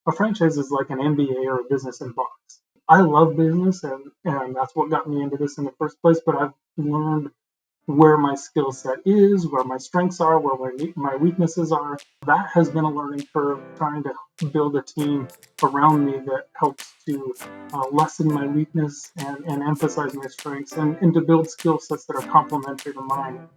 a franchise is like an MBA or a business in box. I love business, and that's what got me into this in the first place. But I've learned where my skill set is, where my strengths are, where my weaknesses are. That has been a learning curve, trying to build a team around me that helps to lessen my weakness and emphasize my strengths, and to build skill sets that are complementary to mine.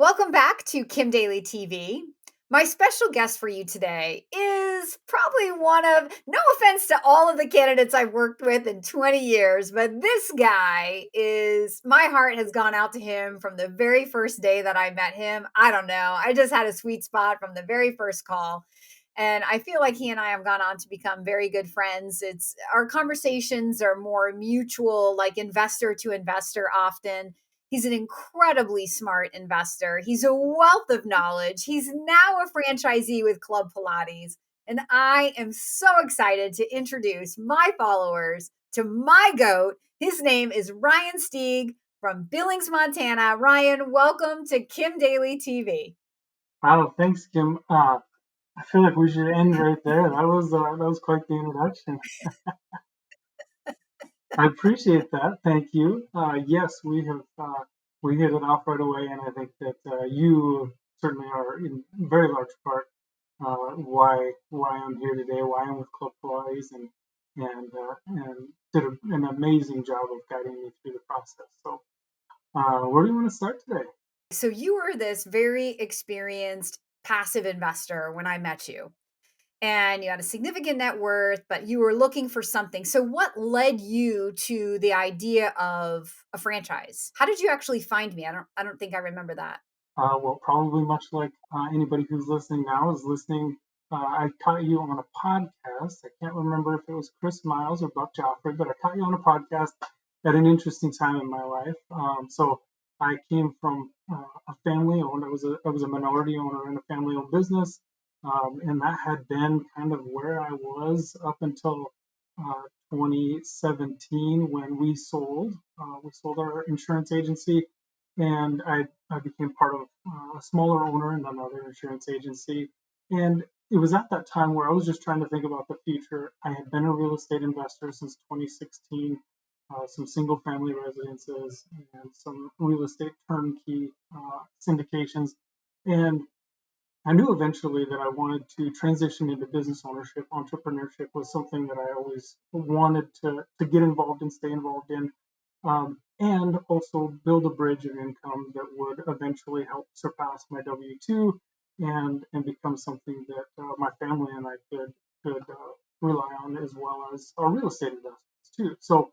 Welcome back to Kim Daly TV. My special guest for you today is probably one of, no offense to all of the candidates I've worked with in 20 years, but this guy is, my heart has gone out to him from the very first day that I met him. I don't know. I just had a sweet spot from the very first call. And I feel like he and I have gone on to become very good friends. It's our conversations are more mutual, like investor to investor often. He's an incredibly smart investor. He's a wealth of knowledge. He's now a franchisee with Club Pilates. And I am so excited to introduce my followers to my GOAT. His name is Ryan Stieg from Billings, Montana. Ryan, welcome to Kim Daly TV. Wow, thanks, Kim. I feel like we should end right there. That was quite the introduction. I appreciate that. Thank you. Yes, we hit it off right away, and I think that you certainly are in very large part why I'm here today, why I'm with Club Pilates, and did an amazing job of guiding me through the process. So, where do you want to start today? So you were this very experienced passive investor when I met you. And you had a significant net worth, but you were looking for something. So what led you to the idea of a franchise? How did you actually find me? I don't think I remember that. Well, probably much like anybody who's listening now is listening. I caught you on a podcast. I can't remember if it was Chris Miles or Buck Joffrey, but I caught you on a podcast at an interesting time in my life. So I came from a family owned. I was a minority owner in a family owned business, and that had been kind of where I was up until 2017 when we sold. We sold our insurance agency, and I became part of a smaller owner in another insurance agency. And it was at that time where I was just trying to think about the future. I had been a real estate investor since 2016, some single family residences and some real estate turnkey syndications. And I knew eventually that I wanted to transition into business ownership. Entrepreneurship was something that I always wanted to get involved in, stay involved in, and also build a bridge of income that would eventually help surpass my W-2 and become something that my family and I could rely on, as well as our real estate investments too. So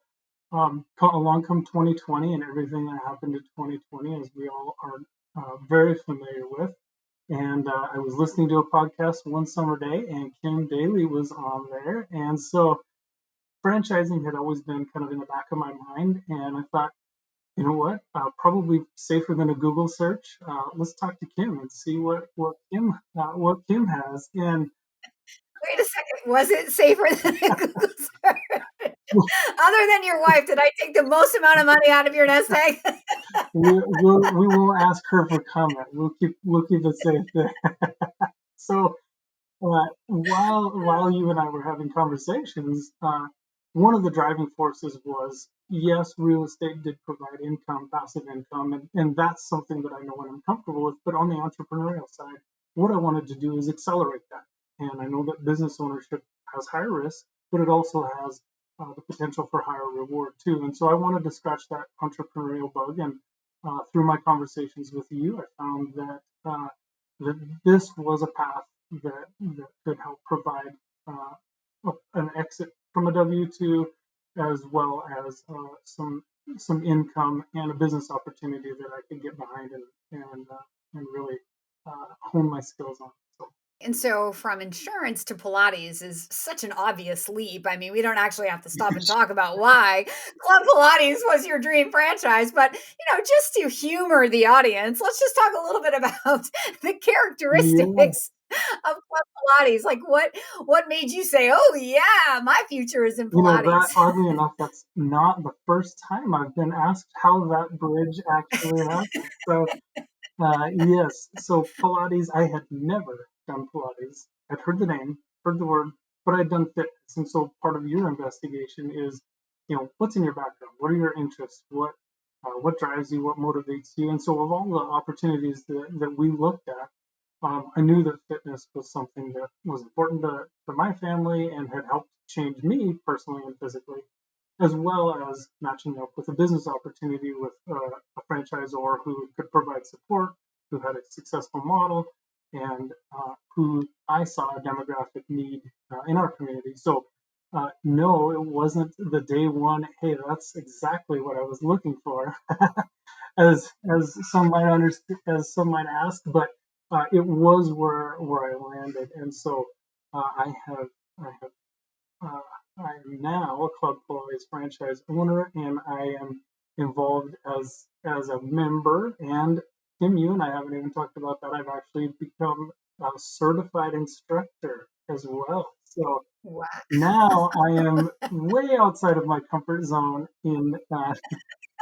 along come 2020 and everything that happened in 2020, as we all are very familiar with. And I was listening to a podcast one summer day, and Kim Daly was on there. And so franchising had always been kind of in the back of my mind. And I thought, you know what, probably safer than a Google search. Let's talk to Kim and see what Kim has. And Wait a second. Was it safer than a Google search? Other than your wife, did I take the most amount of money out of your nest egg? we won't ask her for comment. We'll keep it safe there. So while you and I were having conversations, one of the driving forces was, yes, real estate did provide income, passive income, and that's something that I know and I'm comfortable with. But on the entrepreneurial side, what I wanted to do is accelerate that. And I know that business ownership has higher risk, but it also has the potential for higher reward too. And so I wanted to scratch that entrepreneurial bug. And through my conversations with you, I found that this was a path that could help provide an exit from a W-2, as well as some income and a business opportunity that I could get behind and really hone my skills on. So And so from insurance to Pilates is such an obvious leap. I mean, we don't actually have to stop and talk about why Club Pilates was your dream franchise, but just to humor the audience, let's just talk a little bit about the yeah, characteristics of Club Pilates? Like, what made you say, "Oh, yeah, my future is in That Pilates?" oddly enough, that's not the first time I've been asked how that bridge actually happened. So, yes, so Pilates, I had never done Pilates. I'd heard the name, heard the word, but I'd done fitness. And so part of your investigation is, what's in your background? What are your interests? What drives you? What motivates you? And so of all the opportunities that we looked at, I knew that fitness was something that was important to my family and had helped change me personally and physically, as well as matching up with a business opportunity with a franchisor who could provide support, who had a successful model, and who I saw a demographic need in our community. So, no, it wasn't the day one. Hey, that's exactly what I was looking for, as some might understand, as some might ask, but it was where I landed, and so I have uh, I am now a Club Pilates franchise owner, and I am involved as a member. And Kim, you and I haven't even talked about that. I've actually become a certified instructor as well. So Wow. now I am way outside of my comfort zone in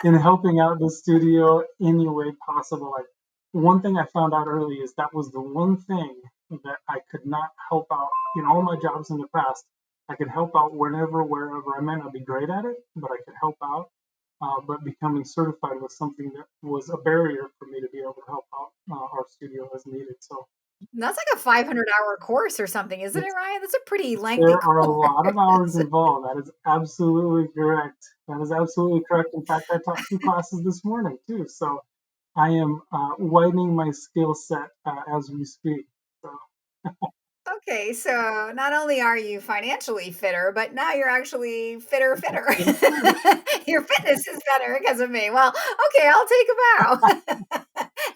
helping out the studio any way possible. Like, one thing I found out early is that was the one thing that I could not help out in all my jobs in the past. I could help out whenever, wherever. I might not be great at it, but I could help out. But becoming certified was something that was a barrier for me to be able to help out our studio as needed. So That's like a 500-hour course or something, isn't it, it's Ryan? That's a pretty lengthy there are a lot of hours course. involved. That is absolutely correct. That is absolutely correct. In fact, I taught 2 classes this morning too. So I am widening my skill set as we speak. So Okay, so not only are you financially fitter, but now you're actually fitter. that's right. Your fitness is better because of me. Well, okay, I'll take a bow.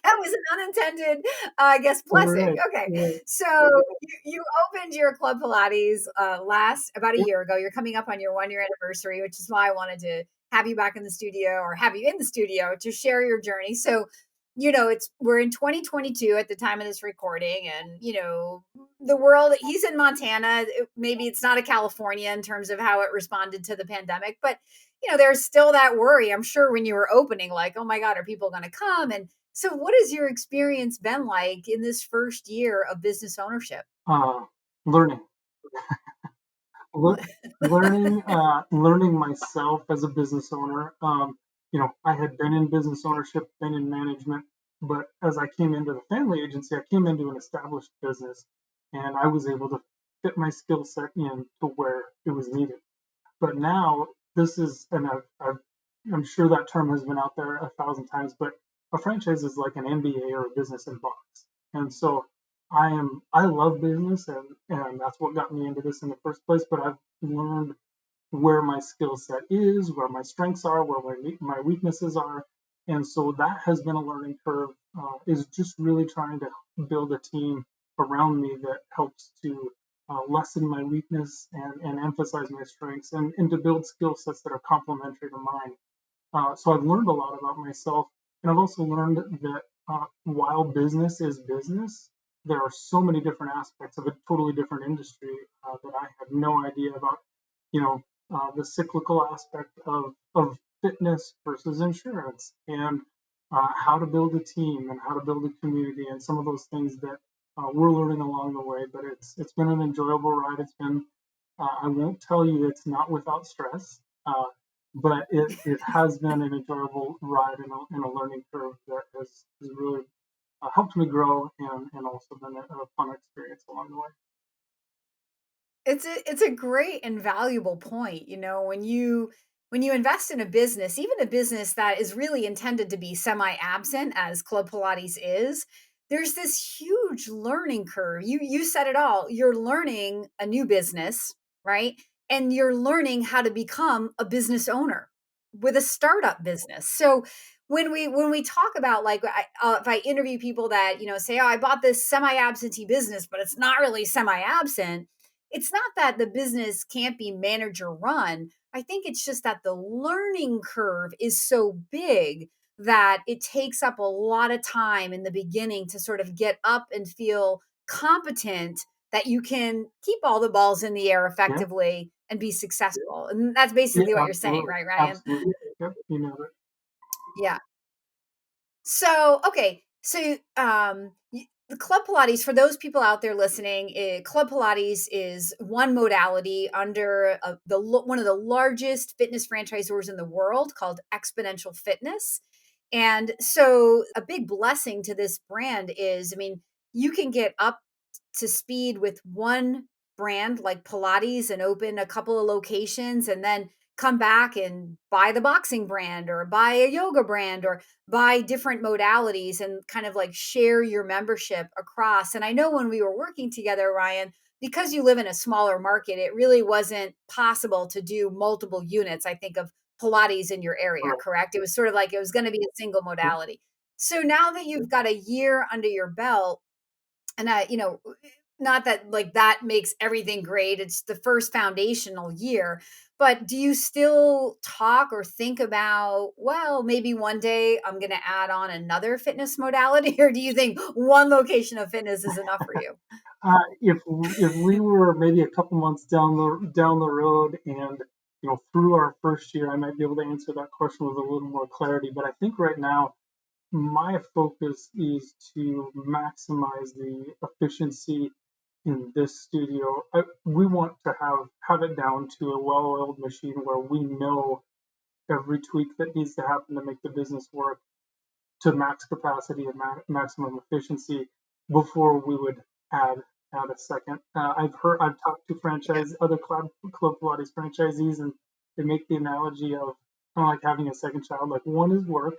That was an unintended, I guess, blessing. Right. Okay, Right. so you opened your Club Pilates last about a Yep. year ago. You're coming up on your 1 year anniversary, which is why I wanted to have you back in the studio or have you in the studio to share your journey. So it's we're in 2022 at the time of this recording, and the world, he's in Montana. Maybe it's not a California in terms of how it responded to the pandemic, but there's still that worry, I'm sure, when you were opening, like, oh my God, are people going to come? And so what has your experience been like in this first year of business ownership? Uh, learning. Lear- learning myself as a business owner. I had been in business ownership, been in management, but as I came into the family agency, I came into an established business, and I was able to fit my skill set in to where it was needed. But now this is, and I'm sure that term has been out there 1,000 times, but a franchise is like an MBA or a business in box. And so I love business, and that's what got me into this in the first place. But I've learned where my skill set is, where my strengths are, where my weaknesses are. And so that has been a learning curve, is just really trying to build a team around me that helps to lessen my weakness and emphasize my strengths, and to build skill sets that are complementary to mine. So I've learned a lot about myself, and I've also learned that while business is business, there are so many different aspects of a totally different industry that I have no idea about. The cyclical aspect of fitness versus insurance, and how to build a team and how to build a community, and some of those things that we're learning along the way. But it's been an enjoyable ride. It's been I won't tell you it's not without stress, but it has been an enjoyable ride, and a learning curve that has really helped me grow, and also been a fun experience along the way. It's a great and valuable point, when you invest in a business, even a business that is really intended to be semi-absent as Club Pilates is, there's this huge learning curve. You said it all. You're learning a new business, right? And you're learning how to become a business owner with a startup business. So when we talk about, like, if I interview people that say, oh, I bought this semi-absentee business, but it's not really semi-absent, it's not that the business can't be manager run. I think it's just that the learning curve is so big that it takes up a lot of time in the beginning to sort of get up and feel competent that you can keep all the balls in the air Yeah, effectively and be successful. And that's basically what you're saying, absolutely, right, Ryan? absolutely. Yep, you know it. Yeah. So, okay. So, the Club Pilates, for those people out there listening, Club Pilates is one modality under one of the largest fitness franchisors in the world called Exponential Fitness. And so, a big blessing to this brand is, I mean, you can get up to speed with one brand like Pilates and open a couple of locations and then come back and buy the boxing brand or buy a yoga brand or buy different modalities and kind of like share your membership across. And I know when we were working together, Ryan, because you live in a smaller market, it really wasn't possible to do multiple units, I think, of Pilates in your area, Right. correct? It was sort of like it was going to be a single Yeah. modality. So now that you've got a year under your belt, and not that like that makes everything great. It's the first foundational year. But do you still talk or think about, well, maybe one day I'm going to add on another fitness modality? Or do you think one location of fitness is enough for you? If we were maybe a couple months down the road, and through our first year, I might be able to answer that question with a little more clarity. But I think right now my focus is to maximize the efficiency in this studio. We want to have it down to a well-oiled machine where we know every tweak that needs to happen to make the business work to max capacity and maximum efficiency before we would add add a second. I've talked to Yeah. other Club Pilates franchisees, and they make the analogy of kind of like having a second child. Like, one is work,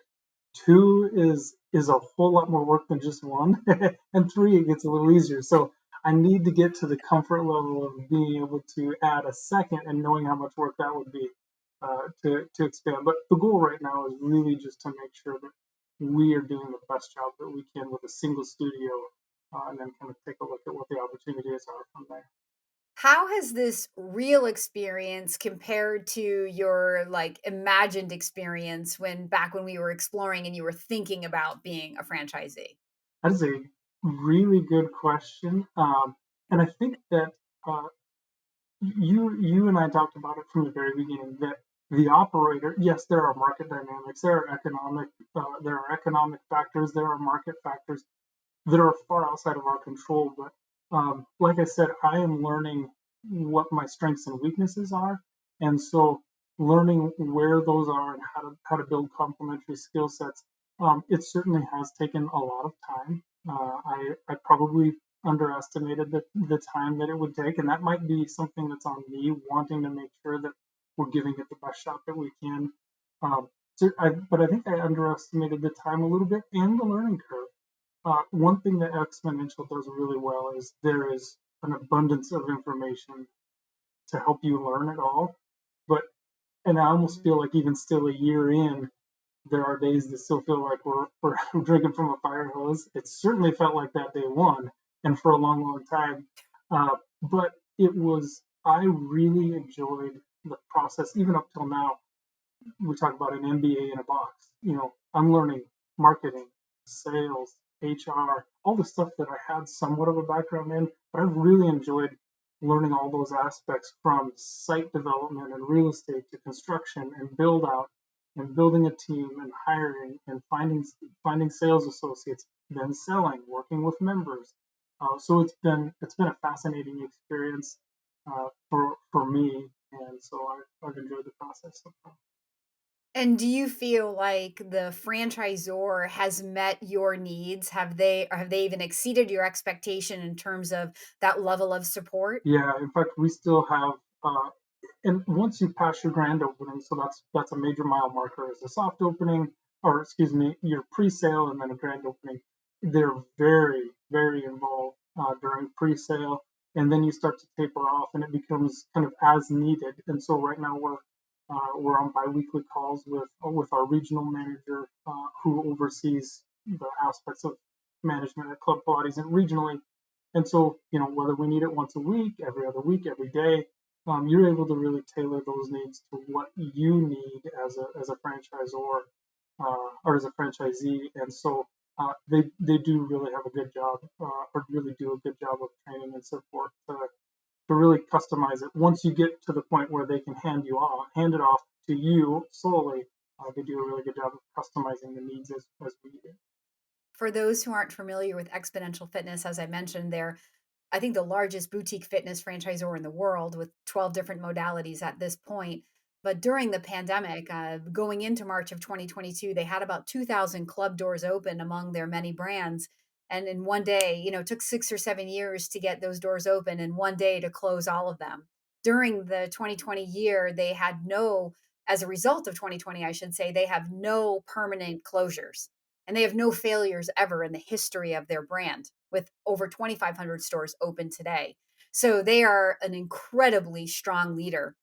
two is a whole lot more work than just one, and three, it gets a little easier. So I need to get to the comfort level of being able to add a second and knowing how much work that would be, to expand. But the goal right now is really just to make sure that we are doing the best job that we can with a single studio, and then kind of take a look at what the opportunities are from there. How has this real experience compared to your like imagined experience when we were exploring and you were thinking about being a franchisee? That is a really good question, and I think that uh, you and I talked about it from the very beginning, that the operator, yes, there are market dynamics, there are economic factors, there are market factors that are far outside of our control. But like I said, I am learning what my strengths and weaknesses are, and so learning where those are and how to build complementary skill sets. It certainly has taken a lot of time. I probably underestimated the time that it would take, and that might be something that's on me, wanting to make sure that we're giving it the best shot that we can. Um, but I think I underestimated the time a little bit and the learning curve. One thing that Exponential does really well is there is an abundance of information to help you learn it all. But and I almost Mhm. feel like even still a year in, there are days that still feel like we're drinking from a fire hose. It certainly felt like that day one, and for a long, long time. But I really enjoyed the process, even up till now. We talk about an MBA in a box. I'm learning marketing, sales, HR, all the stuff that I had somewhat of a background in, but I've really enjoyed learning all those aspects, from site development and real estate to construction and build out and building a team and hiring and finding sales associates, then selling, working with members. So it's been a fascinating experience, for me, and so I've enjoyed the process so far. And do you feel like the franchisor has met your needs? Have they even exceeded your expectation in terms of that level of support? Yeah, in fact, we still have, and once you pass your grand opening, so that's a major mile marker, is a soft opening, or excuse me, your pre-sale and then a grand opening. They're very, very involved during pre-sale, and then you start to taper off, and it becomes kind of as needed. And so right now we're on biweekly calls with our regional manager, who oversees the aspects of management at Club Pilates and regionally. And so, whether we need it once a week, every day, you're able to really tailor those needs to what you need as a franchisor, or as a franchisee. And so they do really have a good job, or really do a good job of training and support to really customize it. Once you get to the point where they can hand it off to you solely, they do a really good job of customizing the needs as we do. For those who aren't familiar with Exponential Fitness, as I mentioned, they're I think the largest boutique fitness franchisor in the world with 12 different modalities at this point. But during the pandemic, going into March of 2022, they had about 2,000 club doors open among their many brands. And in one day, it took 6 or 7 years to get those doors open, and one day to close all of them. During the 2020 year, they had no, as a result of 2020, I should say, they have no permanent closures and they have no failures ever in the history of their brand with over 2,500 stores open today. So they are an incredibly strong leader.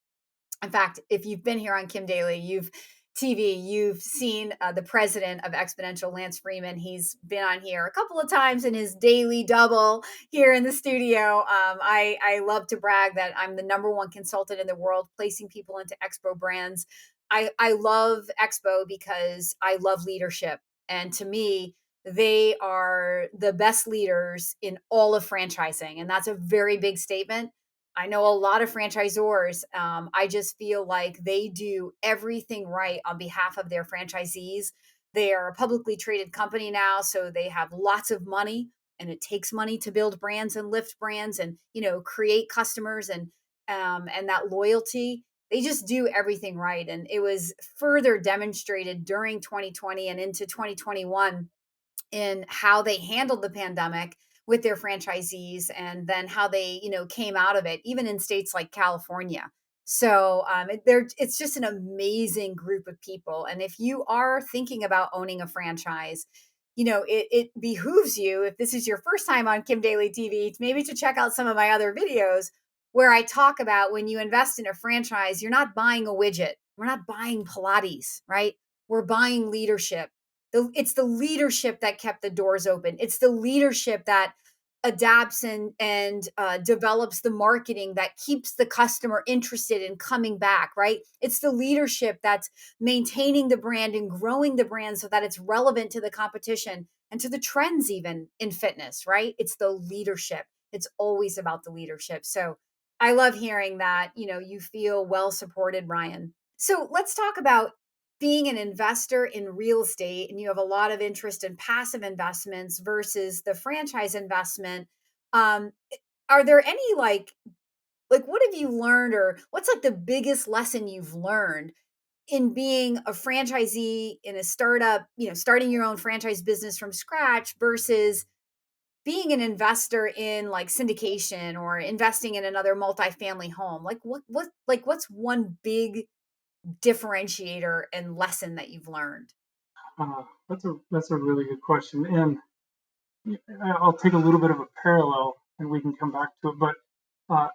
In fact, if you've been here on Kim Daly, you've seen the president of Exponential, Lance Freeman. He's been on here a couple of times in his daily double here in the studio. I love to brag that I'm the number one consultant in the world, placing people into Expo brands. I love Expo because I love leadership. And to me, they are the best leaders in all of franchising. And that's a very big statement. I know a lot of franchisors. I just feel like they do everything right on behalf of their franchisees. They are a publicly traded company now, so they have lots of money, and it takes money to build brands and lift brands, and create customers and that loyalty. They just do everything right, and it was further demonstrated during 2020 and into 2021 in how they handled the pandemic with their franchisees and then how they came out of it even in states like California. So it's just an amazing group of people, and if you are thinking about owning a franchise, it behooves you, if this is your first time on Kim Daly TV, maybe to check out some of my other videos where I talk about when you invest in a franchise, you're not buying a widget. We're not buying Pilates, right? We're buying leadership. It's the leadership that kept the doors open. It's the leadership that adapts and develops the marketing that keeps the customer interested in coming back, right? It's the leadership that's maintaining the brand and growing the brand so that it's relevant to the competition and to the trends even in fitness, right? It's the leadership. It's always about the leadership. So I love hearing that, you feel well supported, Ryan. So let's talk about being an investor in real estate, and you have a lot of interest in passive investments versus the franchise investment. um are there any what have you learned, or what's like the biggest lesson you've learned in being a franchisee in a startup, starting your own franchise business from scratch versus being an investor in like syndication or investing in another multifamily home? Like what's one big differentiator and lesson that you've learned? That's a really good question, and I'll take a little bit of a parallel, and we can come back to it. But uh,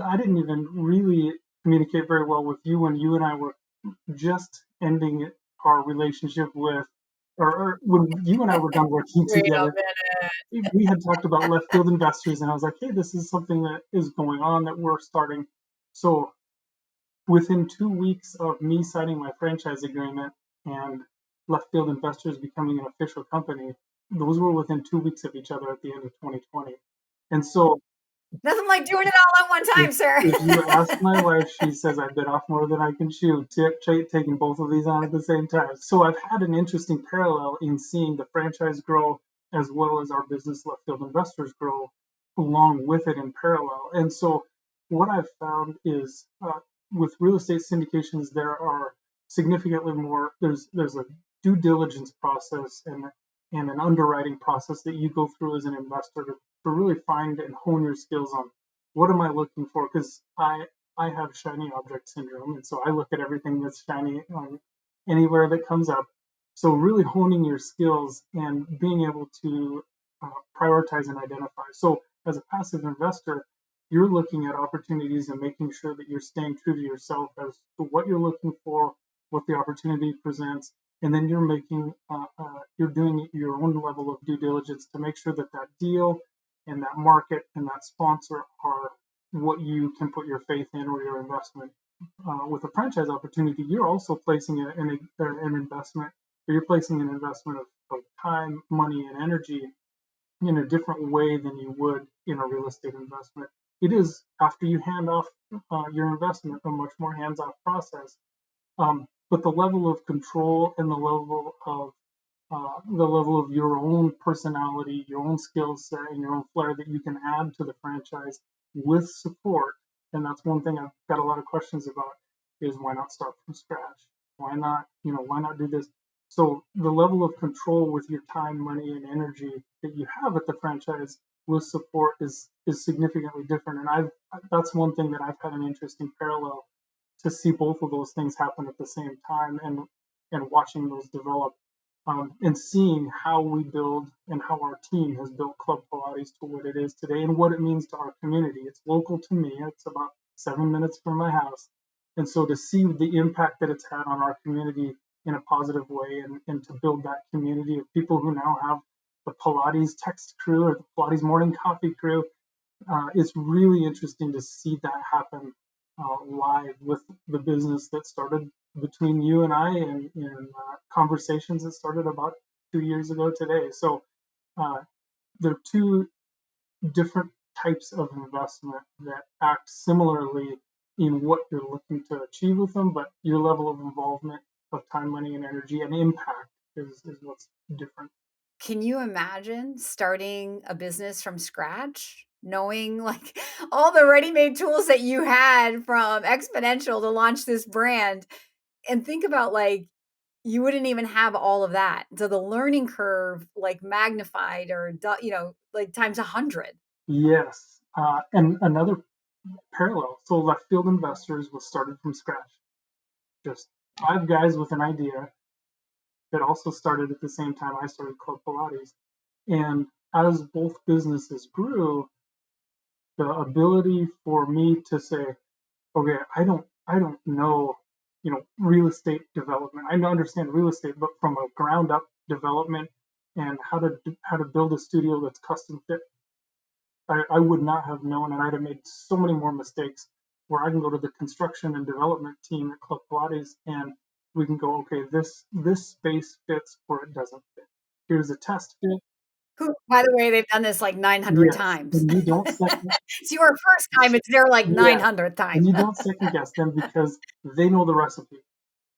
I didn't even really communicate very well with you when you and I were just ending our relationship or when you and I were done working Wait a together. minute. We had talked about left field investors, and I was like, hey, this is something that is going on that we're starting. So within 2 weeks of me signing my franchise agreement and left field investors becoming an official company, those were within 2 weeks of each other at the end of 2020. And so Nothing like doing it all at one if, time, sir. if you ask my wife, she says I bit off more than I can chew, taking both of these on at the same time. So I've had an interesting parallel in seeing the franchise grow as well as our business left field investors grow along with it in parallel. And so what I've found is with real estate syndications, there are significantly more. There's a due diligence process and an underwriting process that you go through as an investor to really find and hone your skills on what am I looking for? Because I have shiny object syndrome, and so I look at everything that's shiny anywhere that comes up. So really honing your skills and being able to prioritize and identify. So as a passive investor, you're looking at opportunities and making sure that you're staying true to yourself as to what you're looking for, what the opportunity presents, and then you're doing your own level of due diligence to make sure that that deal and that market and that sponsor are what you can put your faith in or your investment. With a franchise opportunity, you're also placing an investment, or you're placing an investment of time, money, and energy in a different way than you would in a real estate investment. It is, after you hand off your investment, a much more hands-off process. But the level of control and the level of your own personality, your own skill set, and your own flair that you can add to the franchise with support. And that's one thing I've got a lot of questions about is why not start from scratch? Why not do this? So the level of control with your time, money, and energy that you have at the franchise with support is significantly different. And that's one thing that I've had an interesting parallel to see both of those things happen at the same time and watching those develop and seeing how we build and how our team has built Club Pilates to what it is today and what it means to our community. It's local to me. It's about 7 minutes from my house. And so to see the impact that it's had on our community in a positive way and to build that community of people who now have the Pilates text crew or the Pilates morning coffee crew, it's really interesting to see that happen live with the business that started between you and I and conversations that started about 2 years ago today. So there are two different types of investment that act similarly in what you're looking to achieve with them, but your level of involvement of time, money, and energy and impact is what's different. Can you imagine starting a business from scratch? Knowing like all the ready-made tools that you had from Exponential to launch this brand, and think about like you wouldn't even have all of that. So the learning curve like magnified or like times 100. Yes. And another parallel. So Left Field Investors was started from scratch. Just 5 guys with an idea that also started at the same time I started Club Pilates. And as both businesses grew, the ability for me to say, okay, I don't know, real estate development. I understand real estate, but from a ground up development and how to build a studio that's custom fit, I would not have known, and I'd have made so many more mistakes. Where I can go to the construction and development team at Club Pilates, and we can go, okay, this space fits or it doesn't fit. Here's a test fit. Who, by the way, they've done this like 900 Yes, times. and you don't second. It's your first time, it's their like Yes, 900th and time. you don't second guess them because they know the recipe.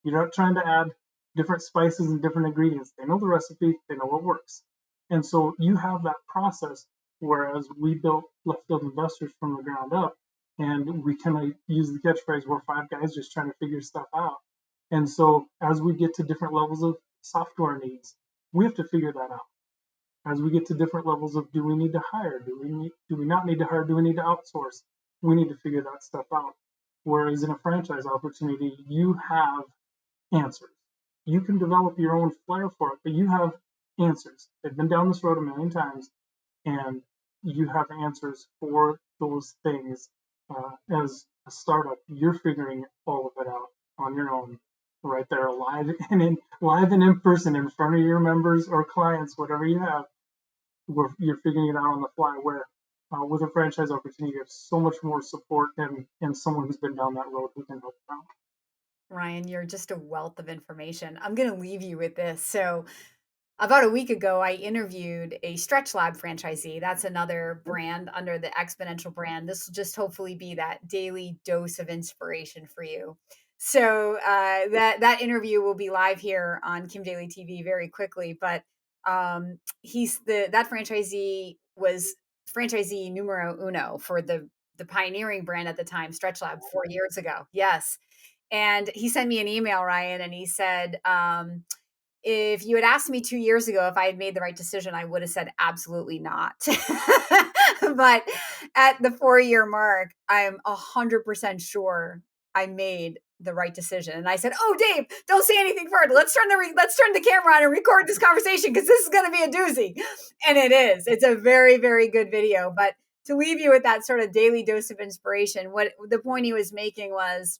You're not trying to add different spices and different ingredients. They know the recipe, they know what works. And so you have that process, whereas we built Left Field Investors from the ground up, and we kind of use the catchphrase, we're 5 guys just trying to figure stuff out. And so as we get to different levels of software needs, we have to figure that out. As we get to different levels of do we need to hire, do we not need to hire, do we need to outsource? We need to figure that stuff out. Whereas in a franchise opportunity, you have answers. You can develop your own flair for it, but you have answers. They've been down this road a million times, and you have answers for those things. As a startup, you're figuring all of it out on your own, right there, live and in person, in front of your members or clients, whatever you have. You're figuring it out on the fly. Where with a franchise opportunity, you have so much more support and someone who's been down that road who can help you out. Ryan, you're just a wealth of information. I'm going to leave you with this. So, about a week ago, I interviewed a Stretch Lab franchisee. That's another brand under the Exponential brand. This will just hopefully be that daily dose of inspiration for you. So that interview will be live here on Kim Daly TV very quickly. But that franchisee was franchisee numero uno for the pioneering brand at the time, Stretch Lab, 4 years ago. Yes, and he sent me an email, Ryan, and he said, if you had asked me 2 years ago if I had made the right decision, I would have said absolutely not. But at the 4 year mark, I'm 100% sure I made the right decision. And I said, "Oh, Dave, don't say anything further. Let's turn the camera on and record this conversation because this is going to be a doozy." And it is. It's a very, very good video. But to leave you with that sort of daily dose of inspiration, what the point he was making was,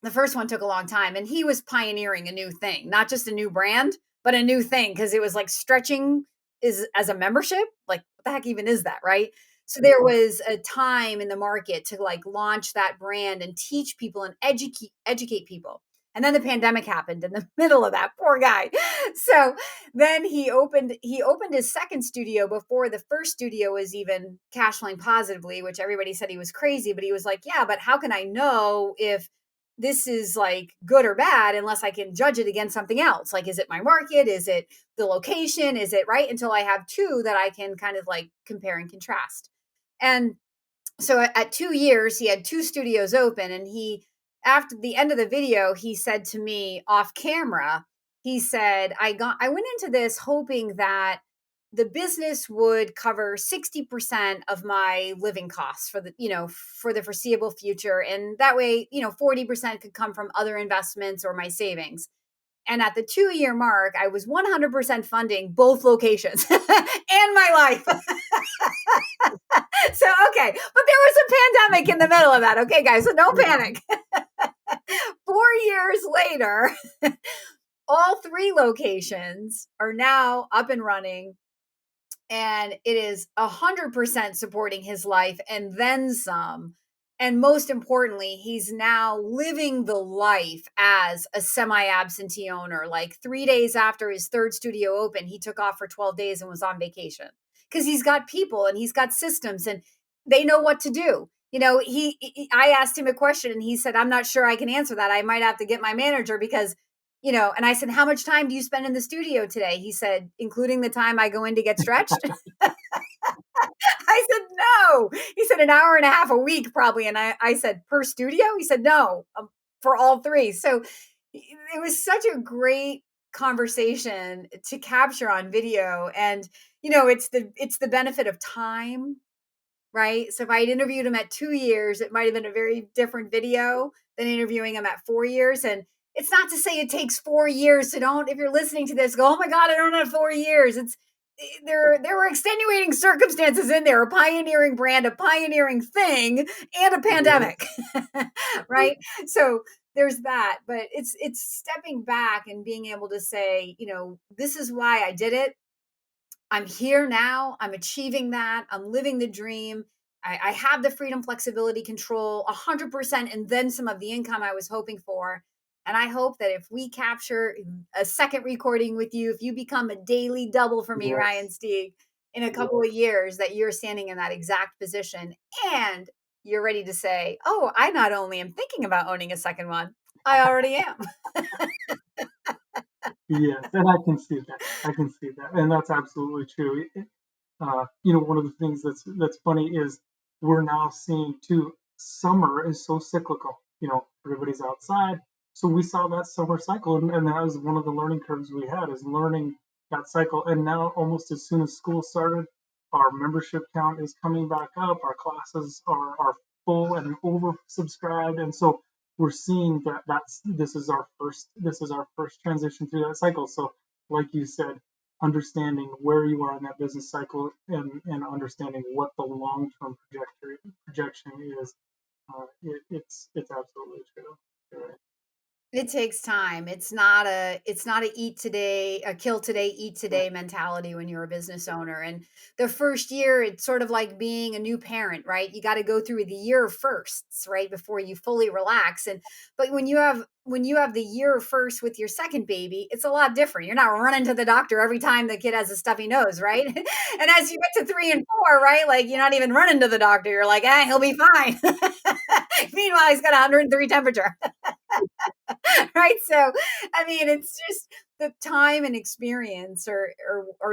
the first one took a long time, and he was pioneering a new thing, not just a new brand, but a new thing, because it was like stretching is as a membership. Like, what the heck even is that, right? So there was a time in the market to like launch that brand and teach people and educate people. And then the pandemic happened in the middle of that, poor guy. So then he opened his second studio before the first studio was even cash flowing positively, which everybody said he was crazy, but he was like, yeah, but how can I know if this is like good or bad unless I can judge it against something else? Like, is it my market? Is it the location? Is it right? Until I have two that I can kind of like compare and contrast. And so at 2 years, he had two studios open. And after the end of the video, he said to me off camera, he said, I went into this hoping that the business would cover 60% of my living costs for the foreseeable future. And that way, 40% could come from other investments or my savings. And at the 2 year mark, I was 100% funding both locations and my life. So, okay. But there was a pandemic in the middle of that. Okay, guys. So no panic. 4 years later, all three locations are now up and running. And it is 100% supporting his life and then some. And most importantly, he's now living the life as a semi-absentee owner. Like 3 days after his third studio opened, he took off for 12 days and was on vacation because he's got people and he's got systems and they know what to do. I asked him a question and he said, I'm not sure I can answer that. I might have to get my manager because and I said, how much time do you spend in the studio today? He said, including the time I go in to get stretched. I said, no. He said, an hour and a half a week, probably. And I said, per studio? He said, no, for all three. So it was such a great conversation to capture on video. And, it's the benefit of time, right? So if I had interviewed him at 2 years, it might have been a very different video than interviewing him at 4 years. And it's not to say it takes 4 years. So if you're listening to this, go, oh my God, I don't have 4 years. There were extenuating circumstances in there, a pioneering brand, a pioneering thing, and a pandemic, right? So there's that, but it's stepping back and being able to say, this is why I did it. I'm here now. I'm achieving that. I'm living the dream. I have the freedom, flexibility, control, 100%, and then some of the income I was hoping for. And I hope that if we capture a second recording with you, if you become a daily double for me, Ryan Stieg, in a couple of years, that you're standing in that exact position and you're ready to say, oh, I not only am thinking about owning a second one, I already am. Yes, and I can see that. And that's absolutely true. One of the things that's funny is we're now seeing too. Summer is so cyclical. Everybody's outside, so we saw that summer cycle, and that was one of the learning curves we had, is learning that cycle. And now, almost as soon as school started, our membership count is coming back up. Our classes are full and oversubscribed, and so we're seeing this is our first transition through that cycle. So, like you said, understanding where you are in that business cycle and understanding what the long-term projection is, it's absolutely true. You're right. It takes time. It's not a eat today, a kill today, eat today mentality when you're a business owner. And the first year, it's sort of like being a new parent, right? You got to go through the year of firsts, right, before you fully relax. But when you have the year of first with your second baby, it's a lot different. You're not running to the doctor every time the kid has a stuffy nose, right? And as you get to 3 and 4, right, like you're not even running to the doctor. You're like, he'll be fine. Meanwhile, he's got 103 temperature. Right? So, I mean, it's just the time and experience or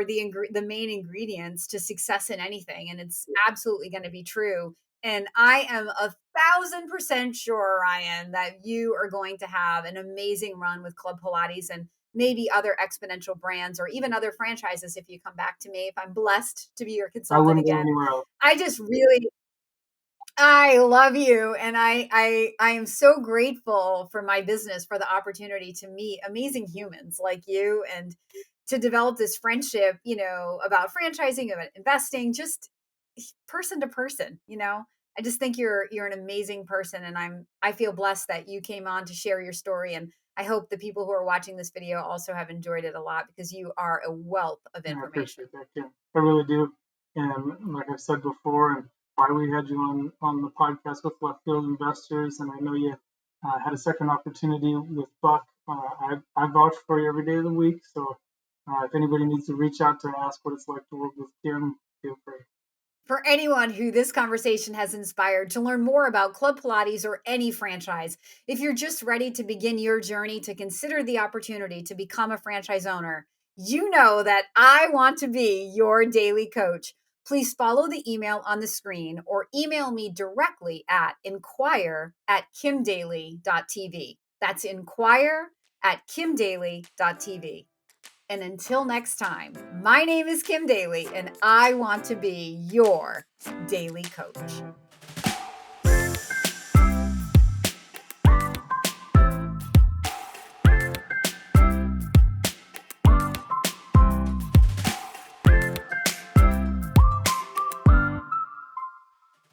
the main ingredients to success in anything, and it's absolutely going to be true. And I am 1,000% sure, Ryan, that you are going to have an amazing run with Club Pilates and maybe other exponential brands or even other franchises if you come back to me, if I'm blessed to be your I consultant wouldn't go again. anywhere else. I just really I love you, and I am so grateful for my business, for the opportunity to meet amazing humans like you and to develop this friendship, about franchising, about investing, just person to person, I just think you're an amazing person, and I feel blessed that you came on to share your story, and I hope the people who are watching this video also have enjoyed it a lot because you are a wealth of And I information. appreciate that, Kim. I really do. And like I've said before, and why we had you on the podcast with Left Field Investors, and I know I had a second opportunity with Buck. I vouch for you every day of the week. So if anybody needs to reach out to ask what it's like to work with Kim, feel free. For anyone who this conversation has inspired to learn more about Club Pilates or any franchise, if you're just ready to begin your journey to consider the opportunity to become a franchise owner, you know that I want to be your daily coach. Please follow the email on the screen or email me directly at inquire@kimdaly.tv. That's inquire@kimdaly.tv. And until next time, my name is Kim Daly, and I want to be your daily coach.